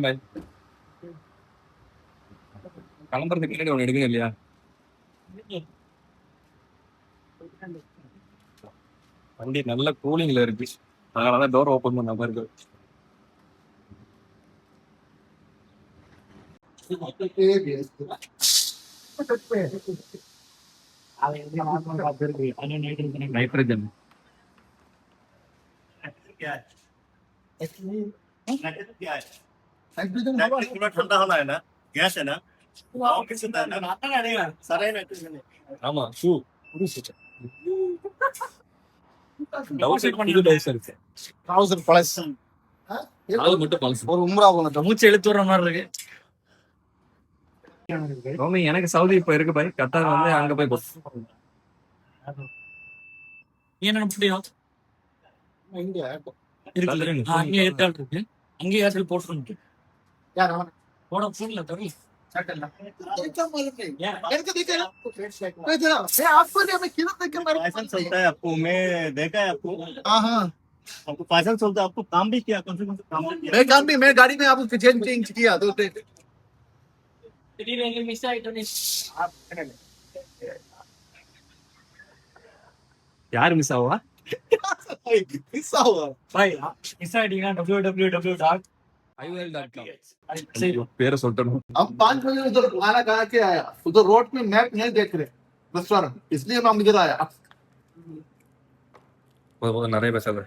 பாய். கிளம்புறதுக்கு முன்னாடி ஒன்று எடுக்கணும் இல்லையா? வண்டி நல்ல கூலிங்ல இருக்கு, அதனாலதான் டோர் ஓபன் பண்ண மாதிரி இருக்கு. नाइट्रोजन थोड़ा ठंडा होना है ना, गैस है ना, सारे नाइट्रोजन है. ஆமா ஷூ டவுசர் புது டவுசர் இருக்கு. 1000 பிளஸ் அது மட்டும் பழசு. ஒரு உம்ரா போன மூச்சு இழுத்து வர மாதிரி இருக்கு. ரோமி எனக்கு சவுதி இப்ப இருக்கு பாய். கத்தார் வந்து அங்க போய் என்ன முடியும் இங்க அங்கே ஏர்டெல் இருக்கு, அங்கே ஏர்டெல் போட்டு यार हम போட ஃபோன்ல தவி सेटल ना क्या मालूम नहीं यार को देखा ना मैं आपको नहीं मैं किधर देख के मेरे पाइथन चलता है आपको, मैं देखा है आपको. हां हां आपको पाइथन चलता है, आपको काम भी किया, कौन से काम भी किया. मैं काम भी मैं गाड़ी में आपको चेंज किया तो திடீர்னு மிஸ் ஆயிட்டோனே யாரு மிஸ் ஆவா? मिसा हुआ பாய் மிஸ் ஆயிட்டீங்கன்னா www.iol.com பேரை சொல்லிட்டேன். हम 5 बजे उधर खाना खा के आया, उधर रोड में मैप नहीं देख रहे रेस्टोरेंट, इसलिए हम इधर आया. நிறைய பேசாத,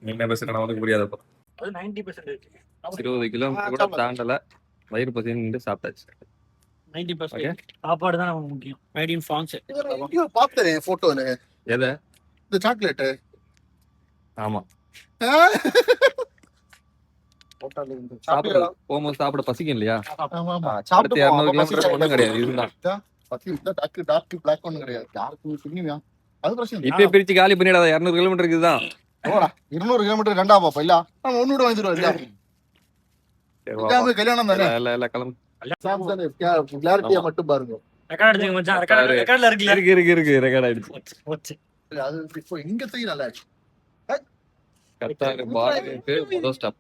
நீங்க பேசுறேன் நமக்கு புரியாதப்போ. அது 90% இருக்கு. 20 கிலோமீட்டர் கூட தாண்டல, வயிறு பசி நின்று சாப்பிட்டாச்சு. 90% சாப்பாடு தான் நமக்கு முக்கியம். Made in France. वीडियो பாத்து रहे फोटो ने எதை? இந்த சாக்லேட். ஆமா ஹோட்டல்ல இருந்து சாப்பிட போகும்போது சாப்பிட பசிக்கும் இல்லையா? ஆமா ஆமா அடுத்து சாப்பிட்டு 200 கிலோமீட்டர் ஒண்ணும் கிடையாது, இதுதான். பத்தி இந்த டார்க் பிளாக் ஒன்னு கிடையாது, யாருக்கு புரியுமா? அது பிரச்சனை இப்பயே பிரிச்சு காலி பண்ணிடாத. 200 கிலோமீட்டருக்கு இதுதான். போடா 200 கிலோமீட்டர் ரெண்டா பாப்பா இல்ல நம்ம ஒண்ணு கூட வந்துருவோம் இல்ல. இதாமே கல்யாணம் தானே. இல்ல கிளம்பு. சாம்சங் கிளாரிட்டியா மட்டும் பாருங்க. ரெக்கார்ட் எடுத்துங்க மச்சான். ரெக்கார்ட்ல இருக்குல. இருக்கு ரெக்கார்ட் ஆயிடுச்சு. அது இப்போ இங்க செய்ய நல்லா இருக்கு. கத்தார் பார்டருக்கு முதல் ஸ்டாப்.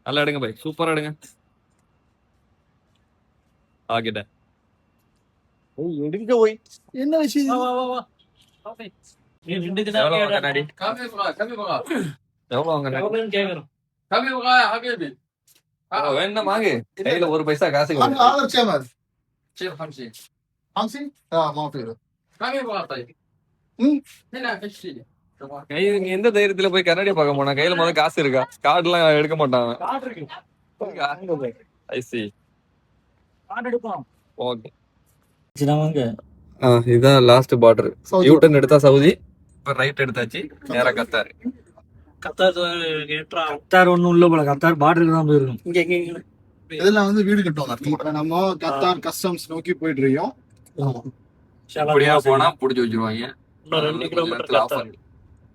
நல்லா எடுங்க பாய், சூப்பரா எடுங்க. ஆகிட்ட எடுங்க போய் என்ன விஷயம்? வா வா வா ஓகே நீ ரெண்டுக்கு தான் எவ்வளவு கண்ணாடி? கம்மி போகா எவ்வளவு வாங்க? எவ்வளவுன்னு கேக்குறோம். கம்மி போகா ஹபீபி வேணா வாங்கு, கையில ஒரு பைசா காசு இல்லை. आदर चमन शेर 50 50 हां माफी कमी போகா தாய் என்ன கஷ்டி கை நீ எந்த தைரியத்துல போய் கண்ணாடி பார்க்க போனா? கையில முதல்ல காசு இருக்கா? கார்டு எல்லாம் எடுக்க மாட்டாங்க. கார்டு இருக்கு. ஐ சி கார்டு எடுப்போம். ஓகே சினவங்க இதான் லாஸ்ட் பார்டர். யூ டர்ன் எடுத்தா சவுதி, இப்ப ரைட் எடுத்தாச்சு நேரா கத்தார். கத்தார் ஒண்ணும் உள்ள போல, கத்தார் பார்டருக்கு தான் போயிருக்கும். இங்க எங்க இதெல்லாம் வந்து வீடு கட்டுவாங்க. இப்போ நம்ம கத்தார் கஸ்டம்ஸ் நோக்கி போயிட்டு இருக்கோம். அப்படியா போனா புடிச்சு வச்சிருவாங்க. இன்னும் 2 கிலோமீட்டர் கத்தார்.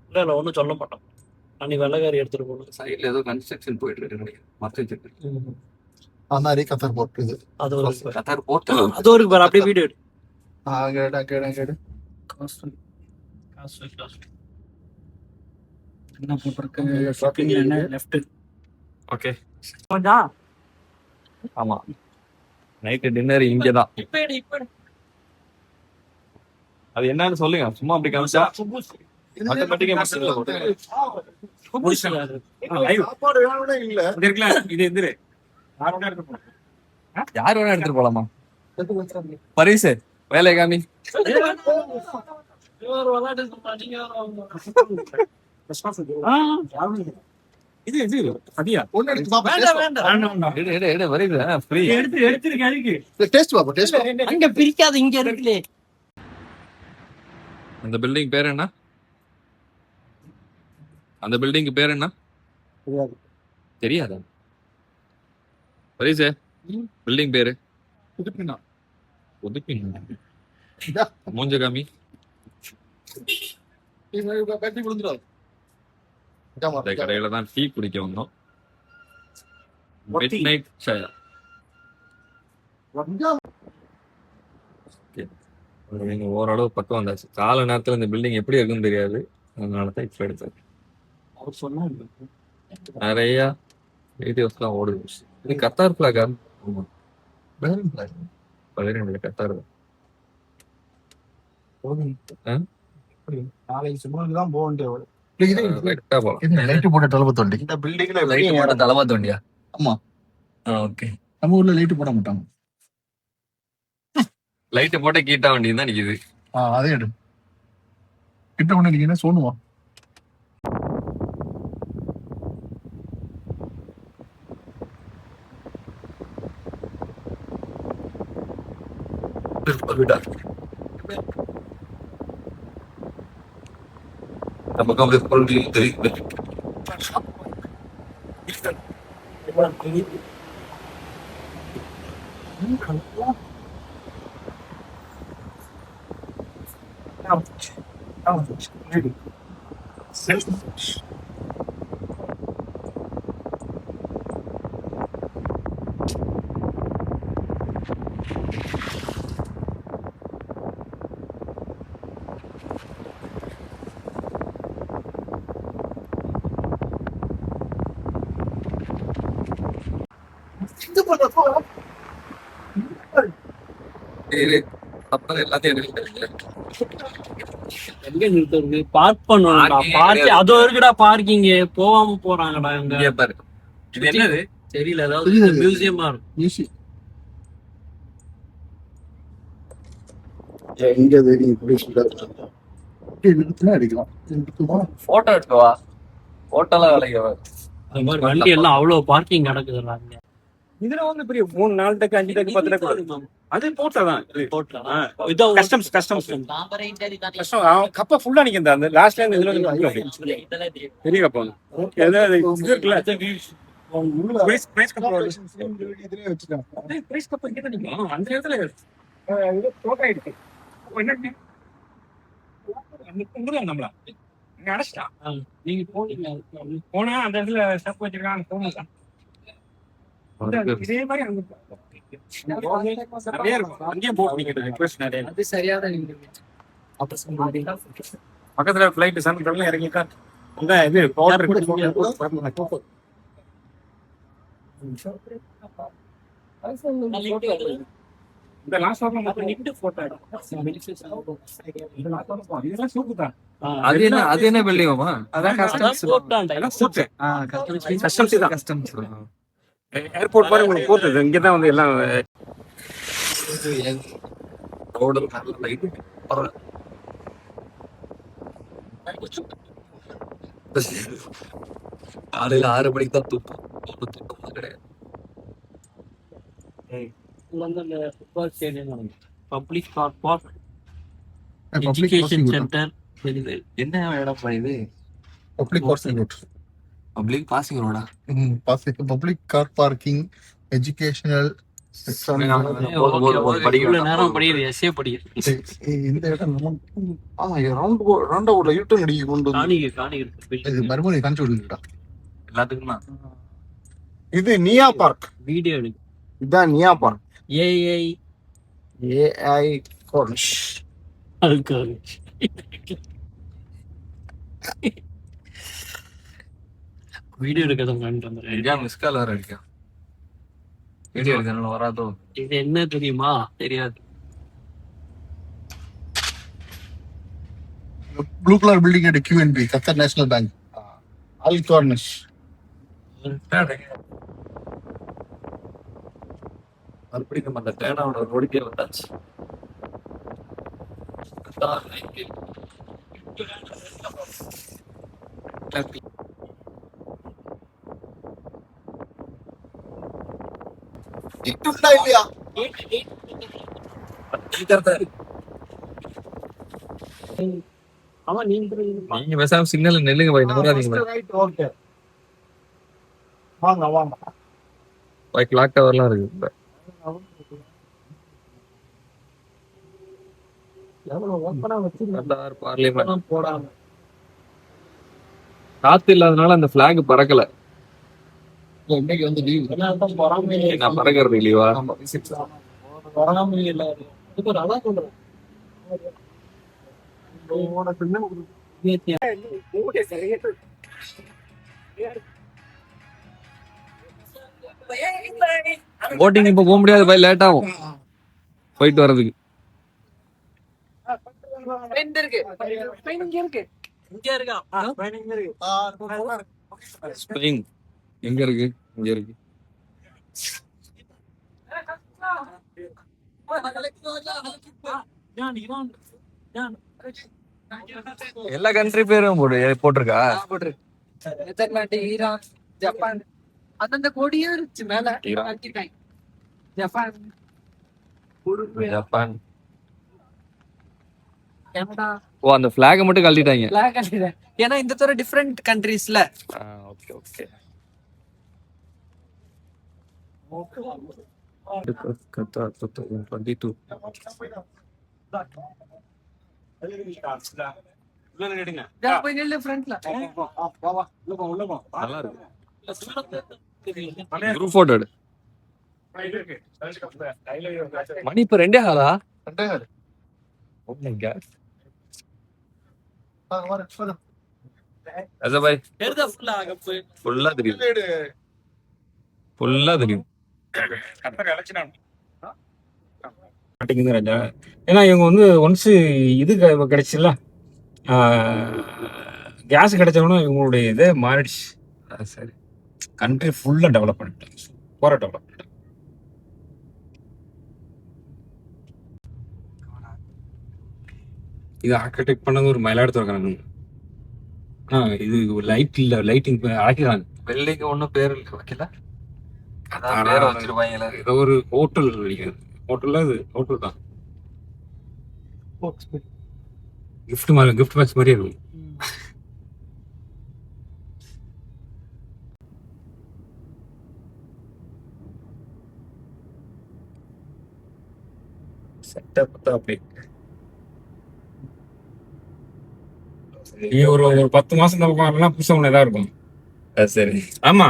இல்ல ஒண்ணும் சொல்ல மாட்டோம். அன்னைக்கு வெள்ளக்காரி எடுத்துட்டு போகணும். சைடுல ஏதோ கன்ஸ்ட்ரக்ஷன் போயிட்டு இருக்கு, மத்த வச்சிருக்கு. அந்தாரி கத்தார் போர்ட் இது. அது ஒரு கத்தார் போர்ட் அது ஒரு பாரு, அப்படியே வீடியோ எடு. கேடு காசு என்ன போட்டுருக்கு? ஷாப்பிங்ல என்ன லெஃப்ட். ஓகே கொஞ்சா ஆமா, நைட் டின்னர் இங்கதான். இப்ப எடு இப்ப எடு. அது என்னன்னு சொல்லுங்க, சும்மா அப்படி காமிச்சா ஆட்டோமேட்டிக்கா மெசேஜ்ல போட்டு சாப்பாடு வேணும்னே இல்ல. இது எந்திரு. யாரோட எடுத்து போ. யார் வேணா எடுத்துட்டு போலாமா? பரிசு வேலை காமி. இவர் விளையாட்டு மாட்டீங்க. இது இது அதியா ஒண்ணு எடுத்து பாப்பா. வேண்டாம். எடு வருது ஃப்ரீ. எடுத்துருக்க அதுக்கு. டேஸ்ட் பாப்பா, டேஸ்ட். அங்க பிரிக்காத, இங்க இருக்குலே. அந்த பில்டிங் பேர் என்ன? அந்த பில்டிங் பேர் என்ன? தெரியாதா? பரிசு பில்டிங் பேரு புதுப்பினா. புதுப்பின்னா மூஞ்ச காமி. பேட்டி விழுந்துடாது. இந்த கடையில தான் டீ குடிக்க வந்தோம். மிட் நைட் சாயா. நீங்க ஓரளவு பக்கம் வந்தாச்சு. கால நேரத்துல இந்த பில்டிங் எப்படி இருக்குன்னு தெரியாது, அதனால தான் இப்ப எடுத்தது. அவர் சொன்னா நிறைய வீடியோஸ்லாம் ஓடுது. இது கத்தார் ஃபிளாகா? ஆமா. Bahrain flag. பஹ்ரைன்ல கத்தார். ஆ? நாளைக்கு சும்மாக்கு தான் போக வேண்டிய ஒரு ரைட்டா போலாம். இது லைட் போட்ட தளபதி வண்டி. இந்த பில்டிங்ல லைட் போட்ட தலவாத்து வண்டியா? ஆமா. ஓகே. நம்ம ஊர்ல லைட் போட மாட்டாங்க. லைட் போட்ட கீட்டா வண்டி தான் நிக்குது. அதே எடு. கிட்ட கொண்டு நீங்க சோனுவா. நமக்கு அப்படியே பொருள் தெரியுது. அப்புறம் எல்லாத்தையும் எங்க நிறுத்துறது? பார்க் பண்ணுவாங்கடா. Parking பார்க் அதோ இருக்குடா பார்க்கிங். போகாம போறாங்கடா இங்க. இங்க பாரு. இது என்னது? தெரியல, ஏதாவது தெரியல. மியூசியமா இருக்கும். ஈஸி. எங்க தெரியும் போலீஸ் அடிக்கலாம். போட்டோ எடுக்கவா? போட்டோலாம் வேலைக்கு வா. அது மாதிரி வண்டி எல்லாம் அவ்வளவு பார்க்கிங் கிடக்குதுடா இங்க. இதுல வந்து பெரிய 3 4 டக்கு 5 டக்கு 10 டக்கு அது போட்டதான் கஸ்டம்ஸ் கஷ்டம் அவன் கப்ப ஃபுல்லா நிக்குது அந்த லாஸ்ட்ல இருந்து இதுல வந்து பெரிய கப்பா ஏதாவது இது இருக்குல்ல பிரைஸ் கப்பா இதுலயே வச்சுட்டாங்க. பிரைஸ் கப்பா இங்க தான் நிக்கும் அந்த இடத்துல இது போட்டோ ஆயிடுச்சு அப்ப என்ன உங்களை நம்மளா இங்க அடைச்சிட்டா நீங்க போனீங்க போனா அந்த இடத்துல ஸ்டெப் வச்சிருக்காங்க போனா இதே மாதிரி அங்க நிறைய இருக்கும் அங்கேயும் போட்டு ரிக்வெஸ்ட் நிறைய அது சரியான பக்கத்துல ஃபிளைட் சன்ல இறங்கிட்டா இந்த இது இந்த லாஸ்ட் ஸ்டாப்ல மட்டும் நிட்டு போட்டோ இதெல்லாம் சூப்பு தான் அது என்ன பில்டிங்மா? அதான் கஸ்டம்ஸ் தான் கஸ்டம்ஸ். ஏர்போர்ட் மாதிரி உங்களுக்கு போட்டுது இங்க தான் வந்து எல்லாம் ரோடு லைட் பரவாயில்ல. காலையில 6 மணிக்கு தான் தூக்கம் கிடையாது. Football stadium, public car park, public education centre. என்ன இடம் இது? Public passing road. Public passing ரோடா? பப்ளிக் கார் பார்க்கிங், எஜுகேஷனல் இவ்வளவு நேரம் படிக்கிறது எஸ்ஏ படிக்கிறது. இந்த இடம் ரவுண்ட் யூட்டன் அடிக்க கொண்டு இது மறுபடியும் காமிச்சு விடுங்கடா எல்லாத்துக்குமா? இது நியா பார்க். வீடியோ எடுக்கு. இதான் நியா பார்க். ஏஐ கோர்னிஷ். அதுக்கு வீடியோ எடுக்கிறத வந்துடுறேன். மிஸ் கால் வேற அடிக்கும். வீடியோ எடுக்கணும் வராதோ? இது என்ன தெரியுமா? தெரியாது. Blue colour building at QNB Qatar national bank. Al Cornish. மறுபடியும் நம்ம அந்த டேனாவோட ரோடுக்கே வந்தாச்சு. இல்லையா அவன் நீங்க பேசாம சிக்னல் நெல்லுங்க போய் நம்பராதீங்க. வாங்க வாங்க. போய் கிளாக் டவர்லாம் இருக்கு. பார்லிமெண்ட் போடாம காத்து இல்லாதனால அந்த பிளாக் பறக்கல. இன்னைக்கு வந்து லீவ். நான் பறக்கிறது இல்லையா? வராம இல்ல. இதுக்கு ஒரு அழகா சொல்றேன். போட்டிங் இப்ப போக முடியாது பை, லேட் ஆகும் போயிட்டு வர்றதுக்கு. ஸ்பெயின் எங்க இருக்கு? இங்க இருக்கு. எல்லா கண்ட்ரி பேரும் போட்டிருக்கா? நெதர்லாந்து, ஈரான், ஜப்பான், அந்தந்த கொடியும் இருந்துச்சு மேல. Japan, Japan. கனடா. ஓ, அந்த பிளாக மட்டும் கழட்டிட்டாங்க. Black country. ஏன்னா இந்த தவிர டிஃப்ரெண்ட் கண்ட்ரீஸ்ல. Okay okay. Qatar 2022. போய் நில்லு ஃப்ரண்ட்ல. நல்லா இருக்கு. குரூப் போட்டோ எடு. மணி இப்ப 2 ஆகுதா? 2 ஓ மை காட். அத பாய் ஃபுல்லா தெரியும். ஃபுல்லா தெரியும். மாட்டேங்குது ராஜா. ஏன்னா இவங்க வந்து ஒன்ஸ் இது கிடைச்சுல, கேஸ் கிடைச்சவொன்னே இவங்களுடைய இதே மாறிடுச்சு. சரி. கண்ட்ரி ஃபுல்லா டெவலப் பண்ணிட்டாங்க. சூப்பரா டெவலப் பண்ணிட்டாங்க. இது ஆர்கிடெக்ட் பண்ணது ஒரு மயிலாடுதுறை. இது லைட் இல்ல, லைட்டிங் அழைக்கிறாங்க. வெள்ளிக்கு ஒண்ணும் பேர் வைக்கல. அதான் பேரை வச்சிருப்பாங்களே. ஏதோ ஒரு ஹோட்டல் நினைக்கிறேன். ஹோட்டல்ல இது ஹோட்டல் தான். கிஃப்ட் பாக்ஸ் மாதிரியே இருக்கும். செட்டப் தான் அப்படி. ஒரு 10 மாசம் இந்த பக்கம் வரலாம், புதுசா ஒண்ணு ஏதாவது இருக்கும். சரி. ஆமா.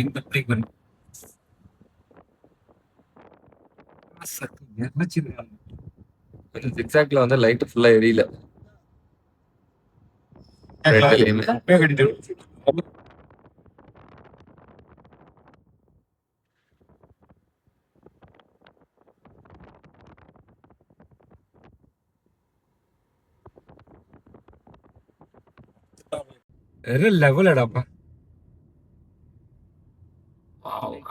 இந்த ட்ரீட்மெண்ட் எக்ஸாக்ட்ல வந்து லைட் ஃபுல்லா எரியல. வேற லெவல் அடாப்பா.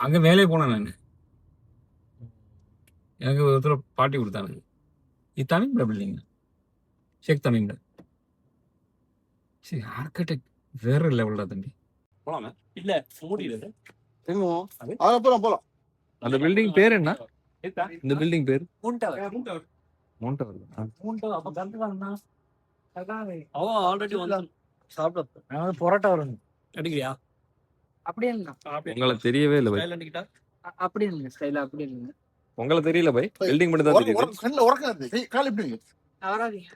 அங்க மேலே போனேன் நான். எனக்கு ஒருத்தர் பாட்டி கொடுத்தானுங்க. இது தமிழ் பில்டிங், ஷேக் தமிழ். சரி, ஆர்கிடெக்ட் வேற லெவல்டா தம்பி. போலாமே. இல்ல மூடிடுது. போலாம். அந்த பில்டிங் பேர் என்ன? இந்த பில்டிங் பேர் மூன் டவர். Moon tower. அப்ப கண்டுறானா? அவ ஆல்ரெடி வந்து சாப்பிட. நான் பரோட்டா வரணும். அடிக்கறியா? அப்படியே இல்ல. உங்களை தெரியவே இல்லை பை. கையில அடிக்கிட்டா? அப்படியே இல்ல ஸ்டைல அப்படியே இல்ல. உங்களை தெரியல பை. பில்டிங் மட்டும் தான் தெரியுது. கண்ணுல உறக்கம் இருக்கு. கால் எப்படி? வராதீங்க.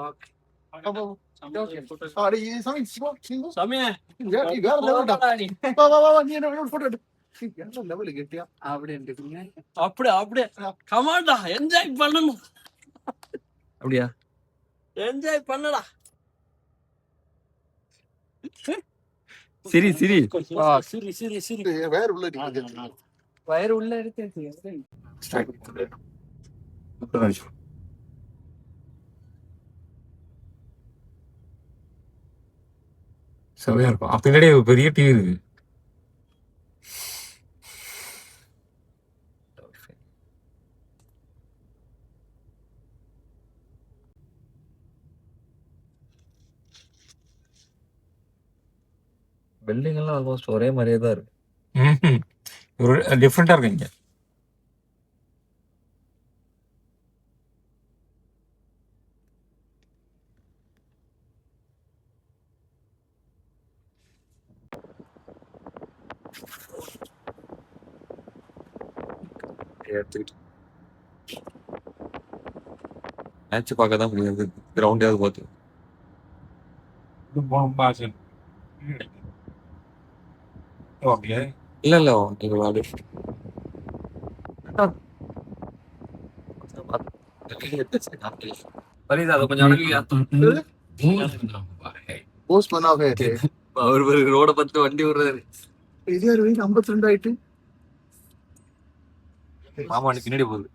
ஓகே. சமய அப்படியே கமாண்டா என்ஜாய் பண்ணணும். அப்படியா? என்ஜாய் பண்ணடா. சிரி சிரி. சரி சரி சரி. வயர் உள்ள இருக்கு. செவையா இருக்கும். பின்னாடி பெரிய டிவி இருக்கு. பில்டிங் எல்லாம் ஆல்மோஸ்ட் ஒரே மாதிரியே தான் இருக்கு. ஒரு டிஃப்ரெண்டா இருக்கு இங்க. எடுத்துக்கிட்டு மேட்ச் பார்க்க தான் முடியாது. கிரவுண்டாவது பார்த்து. ஓகே. இல்ல இல்ல நீங்க விளையாடு. பரிதா அதை கொஞ்சம் அடங்குயா. போஸ்ட் பண்ணாவே அவர் பிறகு ரோட பத்து வண்டி விடுறாரு. இது 52 ஆயிட்டு. மாமா பின்னாடி போகுது.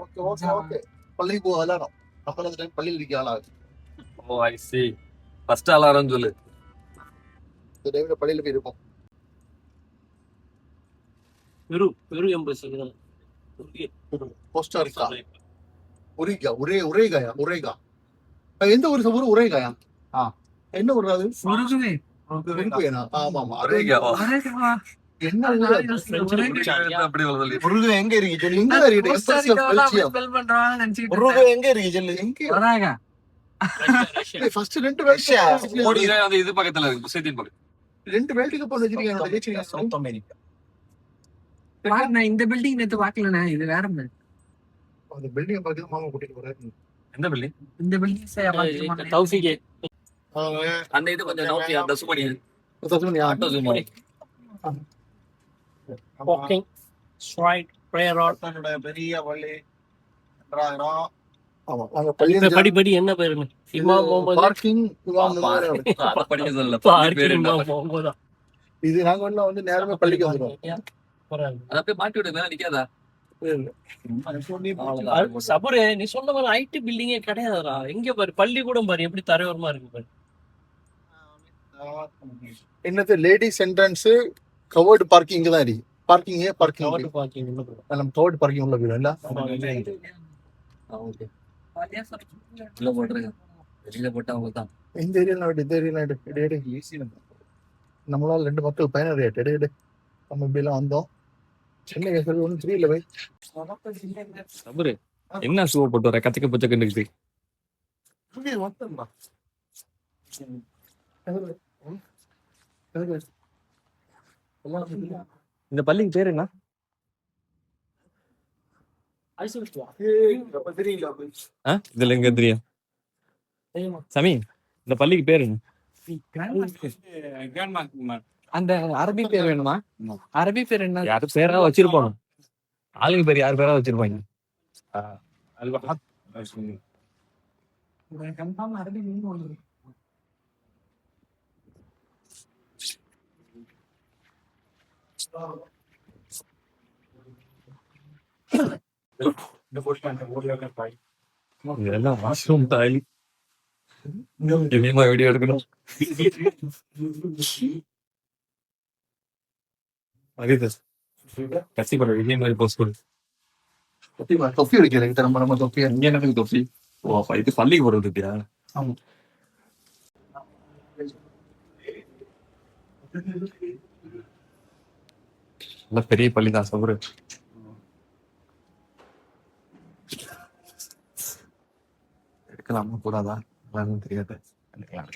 Okay okay okay. பள்ளிக்கு போக அலாரம். அப்புறம் அந்த டைம் பள்ளியில் இருக்க ஆளாது. ஓ ஐ சி. ஃபர்ஸ்ட் அலாரம் சொல்லு. இந்த டைம்ல பள்ளியில போய் இருக்கும். பெரு எம்பசி போஸ்டா இருக்கா? ஒரேகா. எந்த ஒரு ஊரு ஒரேகாயா? என்ன ஊர் அது? உருகுவேனா? ஆமா ஆமா. ஒரேகாவா? என்ன ஊரு? அப்படி சொல்லி. உருகுவே எங்க இருக்கு? சொல்லு. எங்க இருக்கு? உருகுவே எங்க இருக்கு? சொல்லு. எங்க? ஃபர்ஸ்ட் 2 வருஷம் மோடி அது இது பக்கத்துல இருக்கு. குசேத்தின் பக்கத்துல. 2 வேர்ல்ட் கப் வச்சிருக்காங்க. South America. நான் இந்த பில்டிங் நேத்து பாக்கலண்ணே, இது வேற மாதிரி. அந்த பில்டிங் பார்த்து மாமா கூட்டிட்டு போறாரு. எந்த பில்டிங்? இந்த பில்டிங் தௌஃபிகே அந்த இது கொஞ்சம் நோக்கி அந்த சுமணி. ஆட்டோ சுமணி. வாக்கிங் ஸ்ட்ரைட் பிரேயர் ஆல் பெரிய பள்ளி. ஆமா. அங்க பள்ளி படிப்படி என்ன பேருங்க? இமாம் முகமது பார்க்கிங் அத படிக்க சொல்லல. பார்க்கிங் இமாம் முகமது. இது நாங்க வந்து நேரமே பள்ளிக்கு வந்துருவோம். அத போய் மாட்டி விடு, மேல நிக்காதா? சபரே நீ சொன்ன மாதிரி ஐடி பில்டிங்கே கிடையாதுடா. எங்க பாரு பள்ளிக்கூடம் பாரு எப்படி தரையோரமா இருக்கு பாரு. என்னது லேடிஸ் என்ட்ரன்ஸ் கவர்டு பார்க்கிங் தான் இருக்கு. பார்க்கிங் பார்க்கிங் நம்ம கவர்டு பார்க்கிங் உள்ள போயிடும் இல்ல? ஓகே. உள்ள போடுறேன். வெளியில போட்டா அவங்க தான். இந்த ஏரியால எடு ஈஸி. நம்மளால 2 மக்கள் பயனடையாட்டு எடு. நம்ம இப்படிலாம் வந்தோம். சென்னை ஒன்றும் தெரியல பை. சபரு என்ன ஷூ போட்டு வர? கத்திக்க பச்சக்கன்னு இருக்கு. இந்த பள்ளிக்கு பேர் என்ன? இதுல எங்க தெரியும் சமி? இந்த பள்ளிக்கு பேர் என்ன? அந்த அரபி பேர் வேணுமா? அரபி பேர் என்ன? யாரும் பேரா வச்சிருப்பாங்க. ஆளுங்க பேர் யார் பேரா வச்சிருப்பாங்க. அரபி இதெல்லாம் வாஷ்ரூம் தாய். இனிமே வீடியோ எடுக்கணும். கத்தி படம் இதே மாதிரி போஸ்ட் கொடு. தொப்பி அடிக்கல நம்ம தொப்பி. இங்க எனக்கு தொப்பி. ஓ அப்ப இது பள்ளிக்கு போறது இல்லையா? ஆமா. நல்ல பெரிய பள்ளி தான் சபரு. எடுக்கலாமா கூடாதா தெரியாது. எடுக்கலாம்.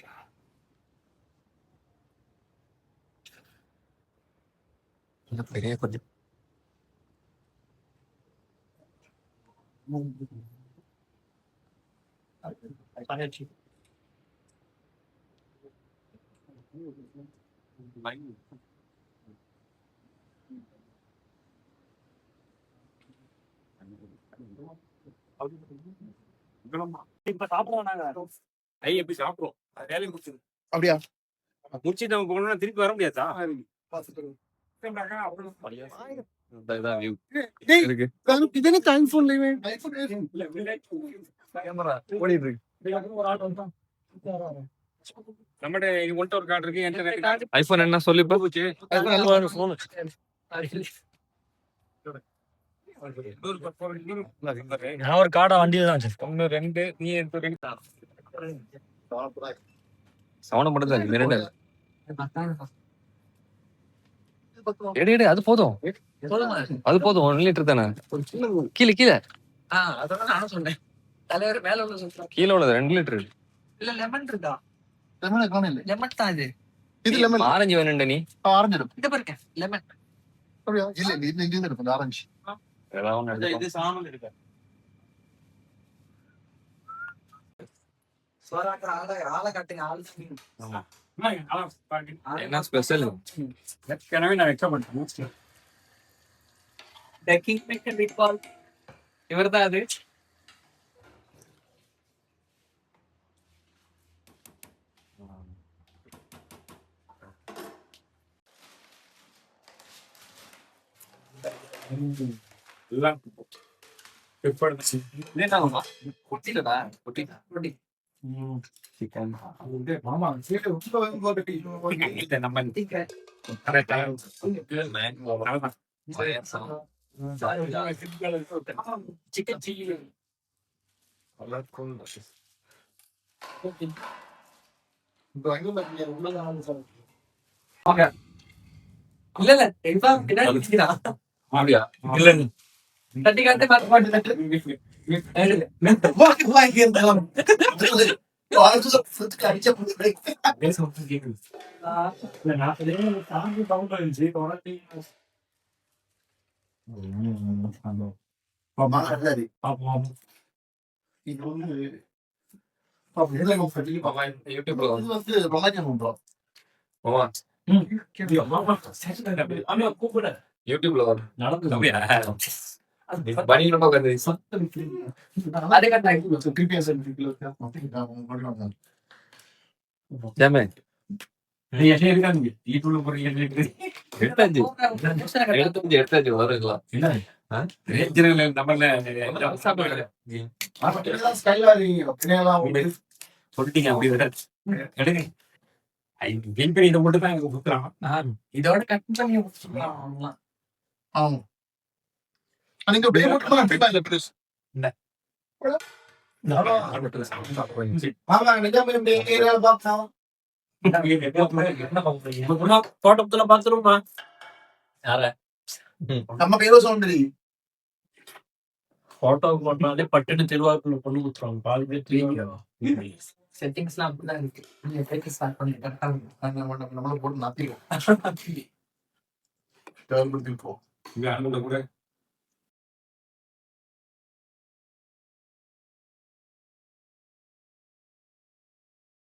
பெரிய கொஞ்சம் இப்ப சாப்பிடுவோம் நாங்க. எப்படி சாப்பிடுவோம்? வேலையை முடிச்சிடும். அப்படியா? முடிச்சுட்டு நம்ம போனோம்னா திருப்பி வர முடியாதா? நம்மகிட்ட ஒன்ட்ட ஒரு கார்டு இருக்கு. என்கிட்ட ஐபோன் என்ன சொல்லி போச்சு. நான் ஒரு கார்டா வண்டியில தான் வச்சிருக்கேன். 1 2 நீ எடுத்து 2 சவணம் மட்டும் தான் இருக்கு. எடு அது போதும். அது போதும். 1 லிட்டர் தானே. கீழே அதான் நானும் சொன்னேன். தலைவர் மேல உள்ள சொல்றேன். கீழே உள்ளது 2 லிட்டர். இல்ல லெமன் இருக்கா? லெமன் காணல. லெமன் தான் இது. இது லெமன். ஆரஞ்சு வேணும்டா நீ. ஆரஞ்சு இருக்கு. இந்த பாருங்க லெமன். அப்படியா? இல்ல இது இருக்கு ஆரஞ்சு. இது சாமன் இருக்கு. ஆளை காட்டுங்க. என்ன ஸ்பெஷல்? ஏற்கனவே நான் வைக்க மாட்டேன். கிங் மேக்கர் ரிகால் இவர்தான் அது. எல்லாம் prepared. என்னடாமா கொட்டிடா கொட்டி சிக்கன் ஆமா சீட்டு ரொம்ப போட்டு இல்ல, நம்ம சிக்கன் சில்லி இல்ல இல்ல எக்ஸாம் பின்னாடி நிக்கிறா. அப்படியா இல்ல தட்டி காட்டு பாத்து யூடியூப்ல கூப்பிட யூடியூப்ல வரும் நடந்து பனியனமா கருது அதே கட்டாய் ஜாமே நீ என்ன இருக்காங்க ஈட்டுள்ள போறீங்க எடுத்தாச்சு எடுத்தாச்சு வருங்களா சொல்லிட்டீங்க அப்படி எடுங்க வின் பண்ணி இதை மட்டும் தான் குத்துறான். இதோட கட் பண்ணி முடிச்சுக்கலாம். ஆமா நீங்க அப்படியே மட்டும் அப்படியே இல்ல ப்ளீஸ் ஆமா நிஜமே இந்த ஏரியால பாத்தா தோட்டத்துல பாத்துருமா யார நம்ம பேரோ சவுண்டரி போட்டோ போட்டாலே பட்டுன்னு திருவாரூர்ல பொண்ணு குத்துறாங்க. பால் பேர் செட்டிங்ஸ்லாம் அப்படிதான் இருக்கு. நீங்க பேக்க ஸ்டார்ட் பண்ணி கரெக்டா நம்மள போட்டு நாத்திடுவோம் இங்க அனுமதி கூட